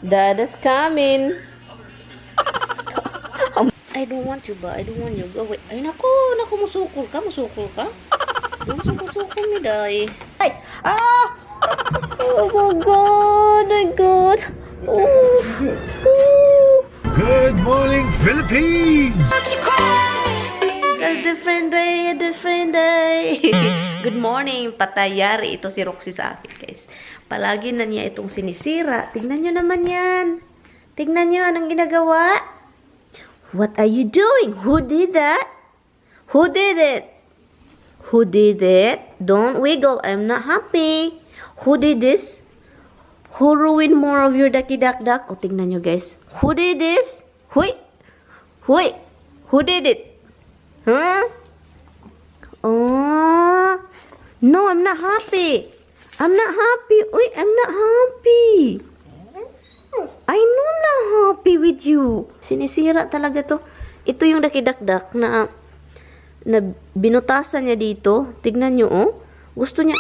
Dada's coming. I don't want you ba? I don't want you. Go away. Ay, naku, musukol ka. Musukol mi, day. Ay! Ah! Oh my God! My God! Oh! Oh! Good morning, Philippines! A different day. Good morning, patayari. Ito si Roxy sa akin, guys. Palagi na niya itong sinisira. Tingnan nyo naman yan. Tingnan nyo anong ginagawa. What are you doing? Who did that? Who did it? Who did it? Don't wiggle. I'm not happy. Who did this? Who ruined more of your ducky duck duck? O, tingnan nyo, guys. Who did this? Huy! Who did it? Huh? Oh. No, I'm not happy. I'm not happy. Uy, I'm not happy. I know I'm not happy with you. Sinisira talaga to. Ito yung dakidakdak na binutasan niya dito. Tignan nyo, oh. Gusto niya.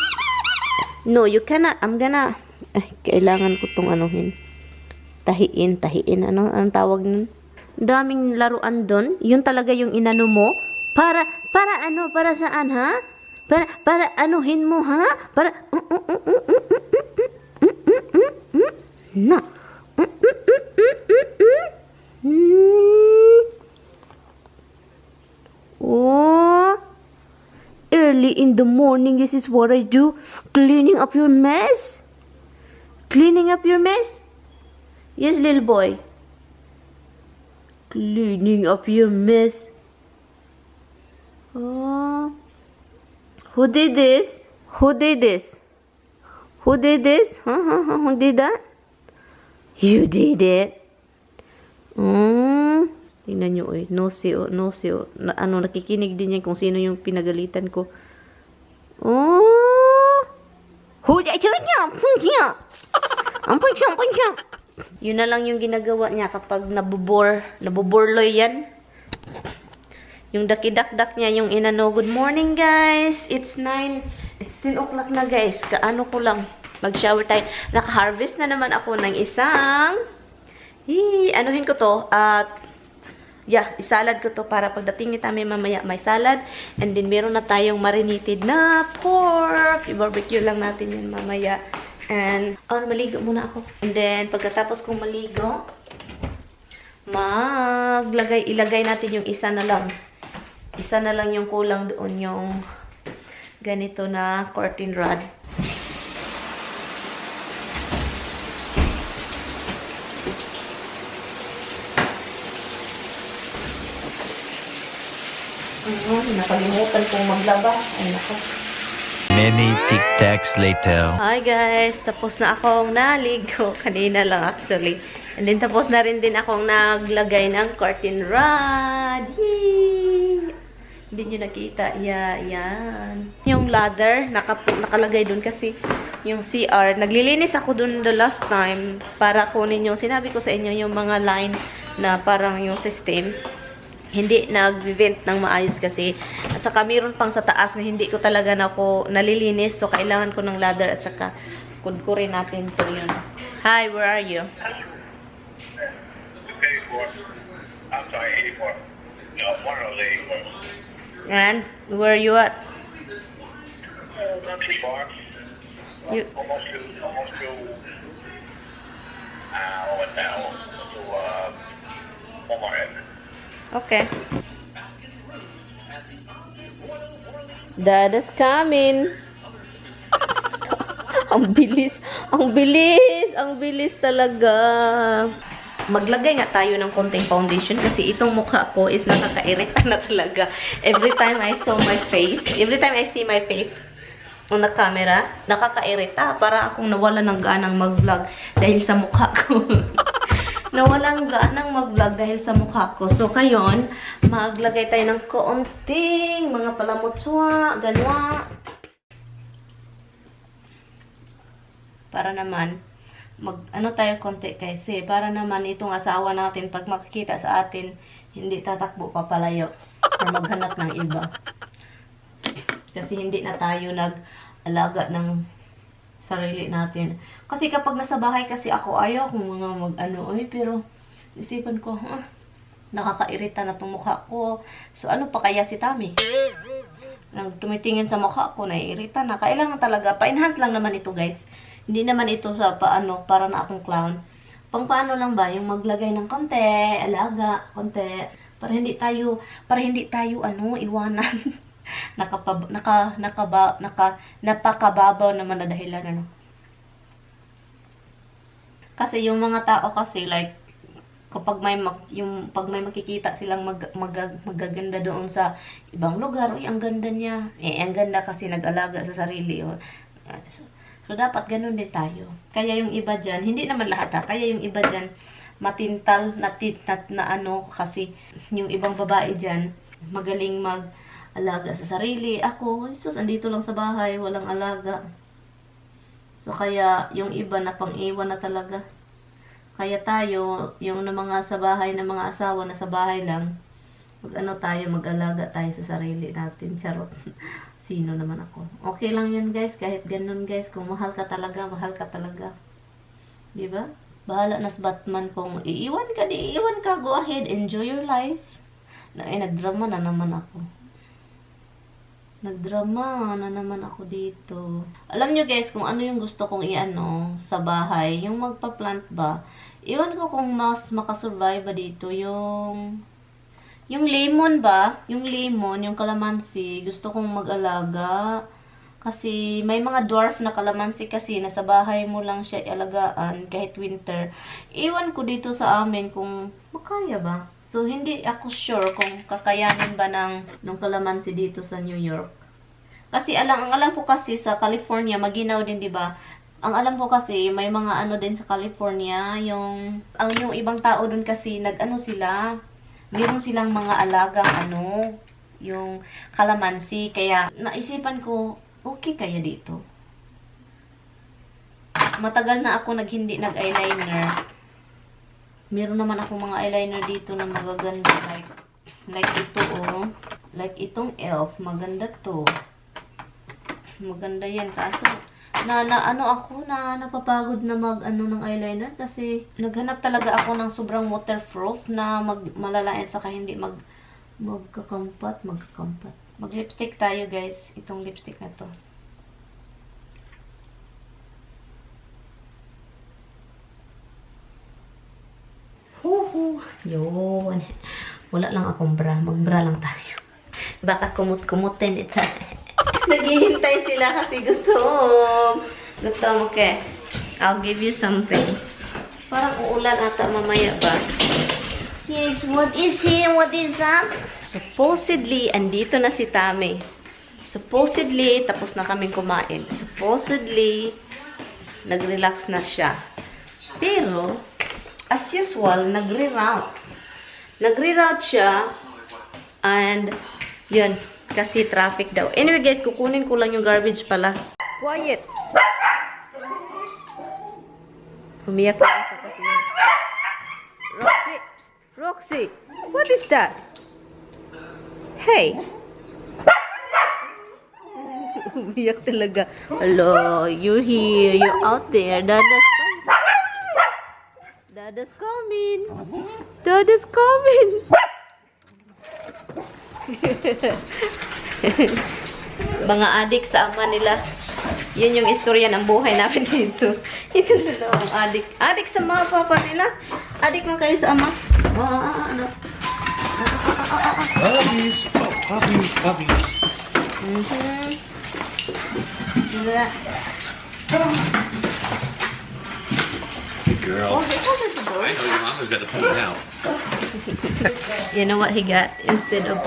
No, you cannot. Kailangan ko tong anuhin. Tahiin. Ano ang tawag nun? Daming laruan doon. Yun talaga yung inano mo. Para saan, ha? Para anuhin mo, ha? Para, na. Oh, early in the morning, this is what I do. Cleaning up your mess. Yes, little boy. Cleaning up your mess. Oh. Who did this? Huh? Who did that? You did it. Tingnan nyo, eh. No see. Nakikinig din yan kung sino yung pinagalitan ko. Oh! Yun na lang yung ginagawa niya kapag nabuborloy yan. Yung dakidakdak niya, yung inano, good morning guys. It's 10 o'clock na guys. Kaano ko lang, mag-shower tayo. Naka-harvest na naman ako ng isang, anuhin ko to, isalad ko to para pagdating ni Tami mamaya may salad. And then meron na tayong marinated na pork. I-barbecue lang natin yun mamaya. And, maligo muna ako. And then, pagkatapos kong maligo, ilagay natin yung isa na lang. Isa na lang yung kulang doon, yung ganito na curtain rod. Nakalimutan kong maglaba. Ay, nako. Many tic-tacs later. Hi guys, tapos na akong naligo. Kanina lang actually. And then tapos na rin din akong naglagay ng curtain rod. Yay! Hindi nyo nakita. Yan. Yung ladder, nakalagay dun kasi yung CR. Naglilinis ako dun the last time para kunin yung, sinabi ko sa inyo, yung mga line na parang yung system. Hindi nag-vent ng maayos kasi. At saka mayroon pang sa taas na hindi ko talaga nalilinis. So, kailangan ko ng ladder at saka kudkurin natin to yun. Hi, where are you? 84. I'm sorry, 84. No, one of those 84. And where are you at? Not too far. You Almost to, what's that? To, Walmart. okay. Dada's coming. Ang bilis talaga. Maglagay nga tayo ng konting foundation kasi itong mukha ko is nakakairita na talaga. Every time I see my face on the camera, nakakairita. Para akong nawala ng ganang mag-vlog dahil sa mukha ko. Nawalan ganang mag-vlog dahil sa mukha ko. So, kayon, maglagay tayo ng konting mga palamutswa, ganwa. Para naman, ano tayo konti kasi para naman itong asawa natin pag makikita sa atin hindi tatakbo papalayo or maghanap ng iba kasi hindi na tayo nag-alaga ng sarili natin. Kasi kapag nasa bahay kasi ako, ayaw kung mga mag-ano, pero isipan ko, nakakairita na tong mukha ko. So, ano pa kaya si Tami? Nang tumitingin sa mukha ko, naiirita na. Kailangan talaga, pa-enhance lang naman ito, guys. Hindi naman ito sa paano, para na akong clown. Pang paano lang ba, yung maglagay ng konti, alaga, konti, para hindi tayo iwanan. Napakababaw naman na dahilan, ano. Kasi yung mga tao kasi, like, kapag pag may makikita silang magaganda doon sa ibang lugar, uy, ang ganda niya. Ang ganda kasi nag-alaga sa sarili. So, dapat ganun din tayo. Kaya yung iba dyan, hindi naman lahat kaya yung iba dyan, matintal na ano, kasi yung ibang babae dyan, magaling mag-alaga sa sarili. Ako, Jesus, andito lang sa bahay, walang alaga. So, kaya yung iba na pang-iwan na talaga. Kaya tayo, yung na mga sa bahay, na mga asawa na sa bahay lang, mag-alaga tayo sa sarili natin. Charot. Sino naman ako? Okay lang yun, guys. Kahit ganun, guys. Kung mahal ka talaga, mahal ka talaga. Diba? Bahala na sa Batman kung iiwan ka, go ahead, enjoy your life. Nagdrama na naman ako. Nagdrama na naman ako dito. Alam nyo guys, kung ano yung gusto kong i-ano sa bahay, yung magpa-plant ba, iwan ko kung mas makasurvive ba dito yung lemon ba, yung calamansi, gusto kong mag-alaga. Kasi may mga dwarf na calamansi kasi nasa bahay mo lang siya ialagaan kahit winter. Iwan ko dito sa amin kung makaya ba. So, hindi ako sure kung kakayanin ba ng calamansi dito sa New York. Kasi ang alam ko kasi sa California, maginaw din, di ba? Ang alam ko kasi, may mga ano din sa California, yung ibang tao dun kasi, sila, mayroon silang mga alagang yung calamansi. Kaya, naisipan ko, okay kaya dito? Matagal na ako hindi nag-eyeliner. Meron naman ako mga eyeliner dito na magaganda. Like ito, like itong e.l.f. Maganda to. Maganda yan. Kaso, napapagod na ng eyeliner kasi naghanap talaga ako ng sobrang waterproof na malalait saka hindi magkakampat. Mag-lipstick tayo, guys. Itong lipstick na to. Yun. Wala lang akong bra. Mag-bra lang tayo. Baka kumut-kumutin ito. Naghihintay sila kasi gutom. Okay. I'll give you something. Parang uulan ata mamaya ba? Yes, what is here? What is that? Supposedly, andito na si Tami. Supposedly, tapos na kaming kumain. Supposedly, nag-relax na siya. Pero, as usual, nagre-route. Nagre-route siya. And, yun. Kasi traffic daw. Anyway guys, kukunin ko lang yung garbage pala. Quiet! Umiyak na isa kasi. Roxy! Psst, Roxy! What is that? Hey! Umiyak talaga. Hello, you're here. You're out there. Dada's coming. Dada's coming. Mga adik sa ama nila. Yun yung istorya ng buhay namin dito. Ito na daw ang adik. Adik sa mga papa nila. Adik mo kayo sa ama. Ano? Puppies. Oh, puppies. Yeah. Good girl. Oh, they close the door. I know your mama's got to put it out. You know what he got instead of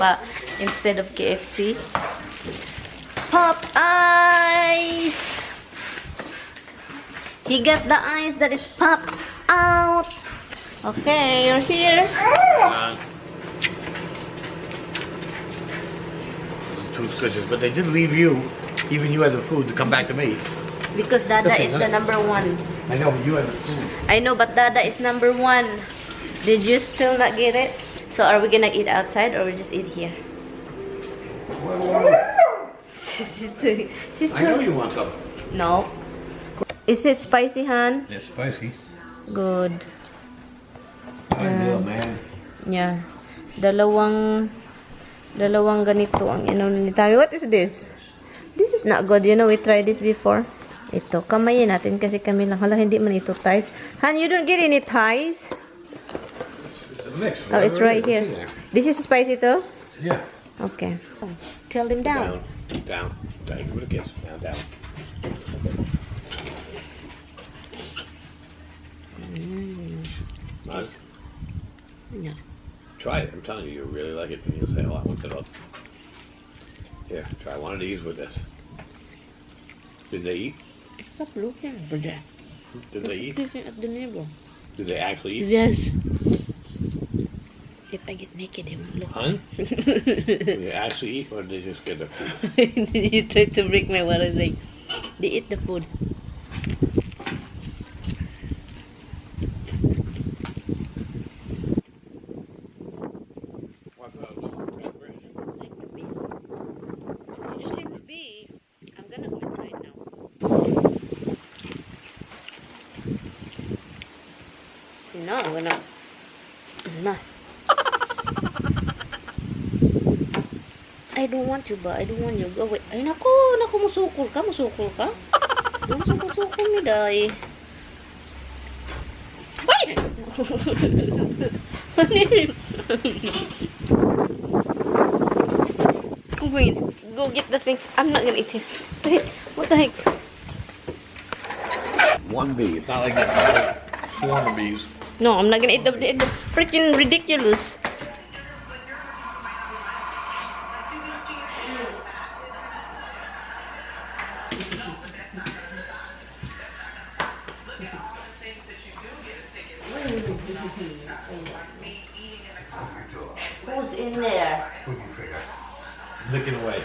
KFC? Pop Ice! He got the ice that is popped out. Okay, you're here. Two squishes, but they did leave you, even you had the food, to come back to me. Because Dada Okay, is the number one. I know, but you had the food. I know, but Dada is number one. Did you still not get it? So are we gonna eat outside or we just eat here? she's I know you want some. No. Is it spicy, Han? It's spicy. Good. Ideal, man. Yeah. Dalawang ganito ang inunin ni Tami. What is this? This is not good. You know, we tried this before. Ito, kamayin natin kasi kami lang. Hala, hindi man ito ties. Han, you don't get any ties? It's a mix. Oh, it's right here. This is spicy too? Yeah. Okay. Tell them down. Down. Down. Give it a kiss. Down. Nice. Yeah. Try it. I'm telling you, you'll really like it. And you'll say, oh, I want that up. Here, try one of these with this. Did they eat? Stop looking for that. Did they eat? Looking at the neighbor. Did they actually eat? Yes. If I get naked, they won't look. Hun? Did they actually eat or did they just get their food? You tried to break my wallet. Like, they eat the food. What about the Christian? Just leave it be. I'm gonna go inside now. No, I'm gonna. No. I don't want you ba? I don't want you. Go away. Ay, naku, musukol ka? Musukol ka? Musukol mi, day. Ay! Wait, go get the thing. I'm not gonna eat it. Wait, what the heck? One bee. It's not like a swarm of bees. No, I'm not gonna eat the freaking ridiculous. Who's in there? Who can figure? Licking away.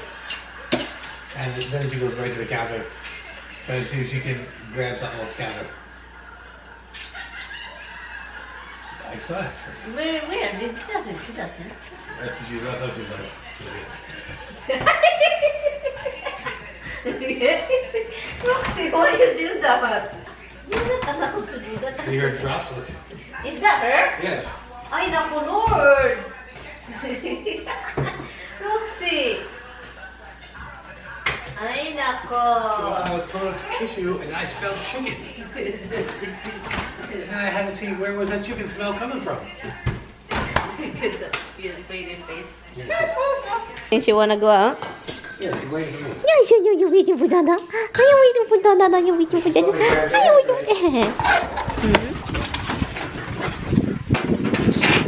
And then she goes right to the counter. Trying to see if she can grab something off the counter. I saw it. Where? She doesn't. That's what she was. I thought she was like. Roxy, why you do that? You're not allowed to do that. You heard drops? Look. Is that her? Yes. Ay, naku, Lord! Roxy! Ay, nako! So I was told to kiss you and I smelled chicken. And then I had to see where was that chicken smell coming from. Your pretty face. Think she wanna go out? Yeah, she's waiting for me. You waiting for Dada? Are you waiting for Dada? You waiting for Dada? Are you waiting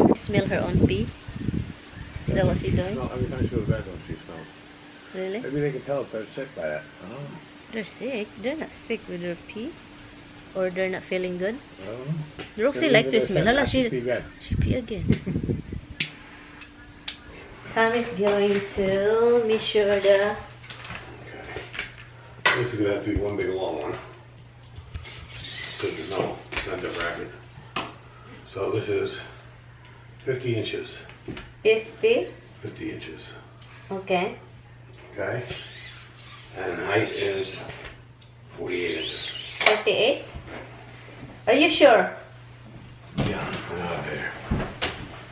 for Smell her own pee? Is that what she's doing? Every time she goes back home, she smells. Really? Maybe they can tell if they're sick by that. I don't know. They're sick. They're not sick with their pee. Or they're not feeling good. I don't know. Roxy like to smell. Hala, She she red. pee again. Tom is going to measure the... This is going to have to be one big long one. Because no, it's not the bracket. So this is 50 inches. 50. 50 inches. Okay. Okay? And height is 48 inches. 48. Are you sure? Yeah, I'm out there.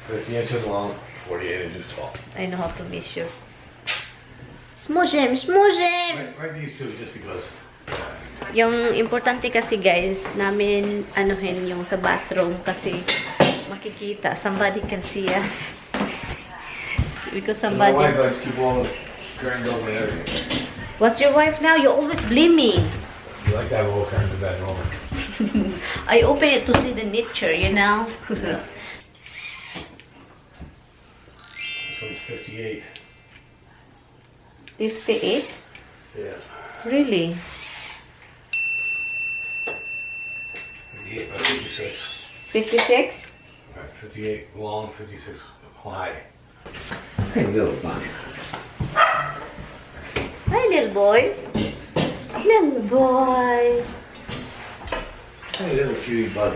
50 inches long, 48 inches tall. I know how to measure. Smoosh him! Smoosh him! Right these two just because. Yung importante kasi guys, namin anuhin yung sa bathroom kasi makikita. Somebody can see us. Because somebody... My wife likes to keep all the curtains open and everything. What's your wife now? You always blame me. You like to have all kinds of bad moments. I open it to see the nature, you know? Yeah. This one's 58. 58? Yeah. Really? 58 by 56. 56? Right, 58 long, 56 high. Hey, little bunny. Hi, little boy. Little boy. Hey, little cutie bug.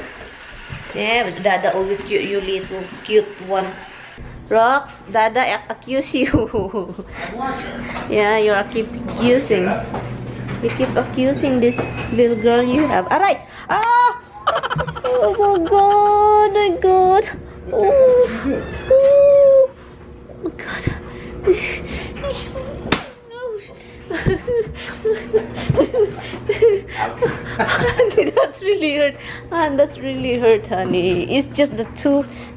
Yeah, but Dada always cute, you little cute one. Rox, Dada accuse you. Yeah, you're accusing. You keep accusing this little girl you have. Aray! Ah! Oh my god! My god! Oh! Oh! My god! That's really hurt. That's really hurt, honey. It's just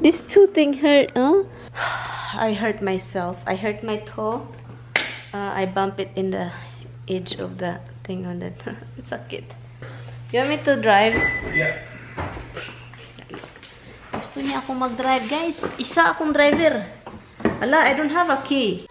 these two things hurt, huh? I hurt myself. I hurt my toe. I bump it in the edge of the thing on it. It's sakit. You want me to drive? Yeah. Gusto niya akong mag-drive, guys. Isa akong driver. Ala, I don't have a key.